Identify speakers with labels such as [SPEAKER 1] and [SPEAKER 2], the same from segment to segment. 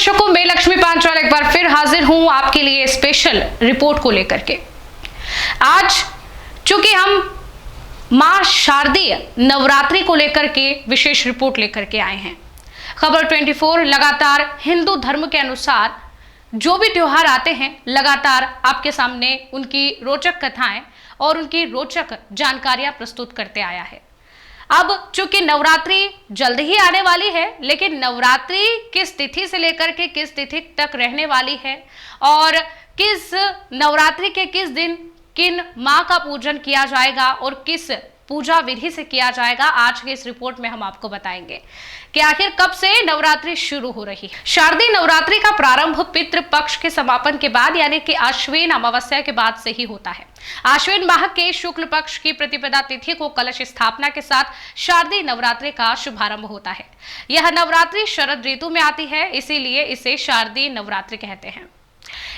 [SPEAKER 1] दर्शकों, मैं लक्ष्मी पांचाल एक बार फिर हाजिर हूं आपके लिए स्पेशल रिपोर्ट को लेकर के। आज चूंकि हम मां शारदीय नवरात्रि को लेकर के विशेष रिपोर्ट लेकर के आए हैं। खबर 24 लगातार हिंदू धर्म के अनुसार जो भी त्योहार आते हैं, लगातार आपके सामने उनकी रोचक कथाएं और उनकी रोचक जानकारियां प्रस्तुत करते आया है। अब चूंकि नवरात्रि जल्द ही आने वाली है, लेकिन नवरात्रि किस तिथि से लेकर के किस तिथि तक रहने वाली है और किस नवरात्रि के किस दिन किन मां का पूजन किया जाएगा और किस पूजा विधि से किया जाएगा, आज के इस रिपोर्ट में हम आपको बताएंगे कि आखिर कब से नवरात्रि शुरू हो रही है। शारदीय नवरात्रि का प्रारंभ पितृ पक्ष के समापन के बाद यानी कि आश्विन अमावस्या के बाद से ही होता है। आश्विन माह के शुक्ल पक्ष की प्रतिपदा तिथि को कलश स्थापना के साथ शारदीय नवरात्रि का शुभारंभ होता है। यह नवरात्रि शरद ऋतु में आती है, इसीलिए इसे शारदीय नवरात्रि कहते हैं।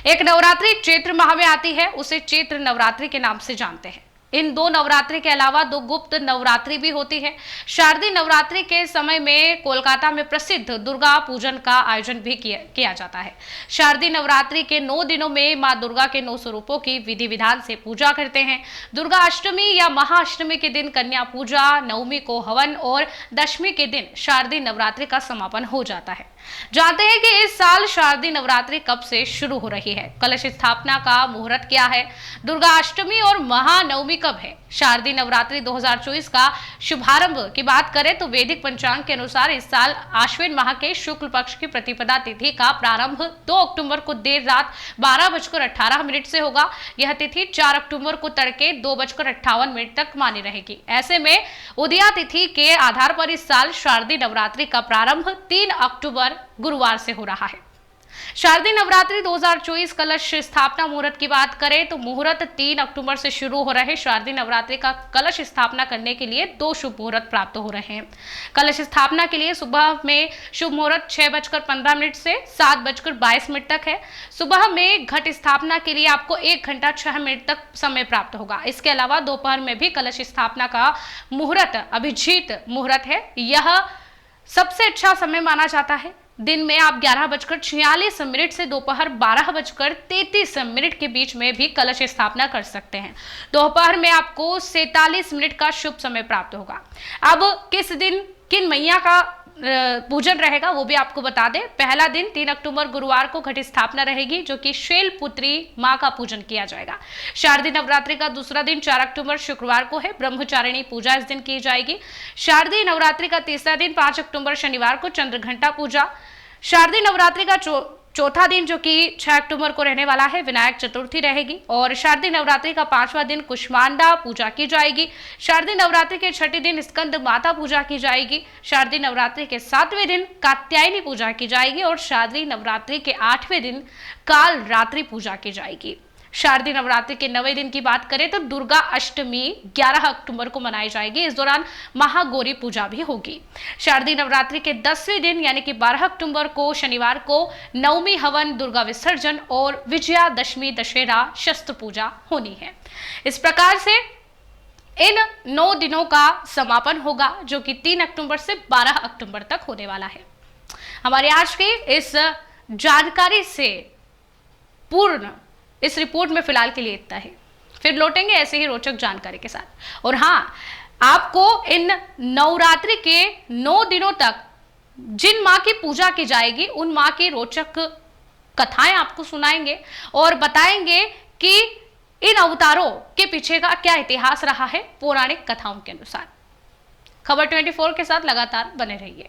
[SPEAKER 1] एक नवरात्रि चैत्र माह में आती है, उसे चैत्र नवरात्रि के नाम से जानते हैं। इन दो नवरात्रि के अलावा दो गुप्त नवरात्रि भी होती है। शारदीय नवरात्रि के समय में कोलकाता में प्रसिद्ध दुर्गा पूजन का आयोजन भी किया जाता है। शारदीय नवरात्रि के 9 दिनों में मां दुर्गा के 9 स्वरूपों की विधि विधान से पूजा करते हैं। दुर्गा अष्टमी या महाअष्टमी के दिन कन्या पूजा, नवमी को हवन और दशमी के दिन शारदीय नवरात्रि का समापन हो जाता है। जानते हैं कि इस साल शारदीय नवरात्रि कब से शुरू हो रही है, कलश स्थापना का मुहूर्त क्या है, दुर्गा अष्टमी और महानवमी कब है। शारदीय नवरात्रि 2024 का शुभारंभ की बात करें तो वैदिक पंचांग के अनुसार इस साल आश्विन माह के शुक्ल पक्ष की प्रतिपदा तिथि का प्रारंभ 2 अक्टूबर को देर रात 12:18 से होगा। यह तिथि 4 अक्टूबर को तड़के 2:58 तक मानी रहेगी। ऐसे में उदया तिथि के आधार पर इस साल शारदीय नवरात्रि का प्रारंभ 3 अक्टूबर गुरुवार से हो रहा है। शारदीय नवरात्रि 2024 कलश स्थापना मुहूर्त की बात करें तो मुहूर्त 3 अक्टूबर से शुरू हो रहे शारदीय नवरात्रि का कलश स्थापना करने के लिए 2 शुभ मुहूर्त प्राप्त हो रहे हैं। कलश स्थापना के लिए सुबह में शुभ मुहूर्त 6:15 से 7:22 तक है। सुबह में घट स्थापना के लिए आपको 1 घंटा 6 मिनट तक समय प्राप्त होगा। इसके अलावा दोपहर में भी कलश स्थापना का मुहूर्त अभिजीत मुहूर्त है। यह सबसे अच्छा समय माना जाता है। दिन में आप 11:46 से दोपहर 12:33 के बीच में भी कलश स्थापना कर सकते हैं। दोपहर में आपको 47 मिनट का शुभ समय प्राप्त होगा। अब किस दिन किन मैया का पूजन रहेगा वो भी आपको बता दें। पहला दिन 3 अक्टूबर गुरुवार को घट स्थापना रहेगी, जो कि शैलपुत्री मां का पूजन किया जाएगा। शारदीय नवरात्रि का दूसरा दिन 4 अक्टूबर शुक्रवार को है, ब्रह्मचारिणी पूजा इस दिन की जाएगी। शारदीय नवरात्रि का तीसरा दिन 5 अक्टूबर शनिवार को चंद्रघंटा पूजा। शारदीय नवरात्रि का चौथा दिन जो कि 6 अक्टूबर को रहने वाला है, विनायक चतुर्थी रहेगी। और शारदीय नवरात्रि का 5वां दिन कुष्मांडा पूजा की जाएगी। शारदीय नवरात्रि के 6ठे दिन स्कंद माता पूजा की जाएगी। शारदीय नवरात्रि के 7वें दिन कात्यायनी पूजा की जाएगी और शारदीय नवरात्रि के 8वें दिन काल रात्रि पूजा की जाएगी। शारदीय नवरात्रि के 9वें दिन की बात करें तो दुर्गा अष्टमी 11 अक्टूबर को मनाई जाएगी। इस दौरान महागौरी पूजा भी होगी। शारदीय नवरात्रि के 10वें दिन यानी कि 12 अक्टूबर को शनिवार को नवमी हवन, दुर्गा विसर्जन और विजयादशमी दशहरा शस्त्र पूजा होनी है। इस प्रकार से इन 9 दिनों का समापन होगा, जो कि 3 अक्टूबर से 12 अक्टूबर तक होने वाला है। हमारे आज की इस जानकारी से पूर्ण इस रिपोर्ट में फिलहाल के लिए इतना ही। फिर लौटेंगे ऐसे ही रोचक जानकारी के साथ। और हाँ, आपको इन नवरात्रि के 9 दिनों तक जिन माँ की पूजा की जाएगी उन माँ की रोचक कथाएं आपको सुनाएंगे और बताएंगे कि इन अवतारों के पीछे का क्या इतिहास रहा है पौराणिक कथाओं के अनुसार। खबर 24 के साथ लगातार बने रहिए।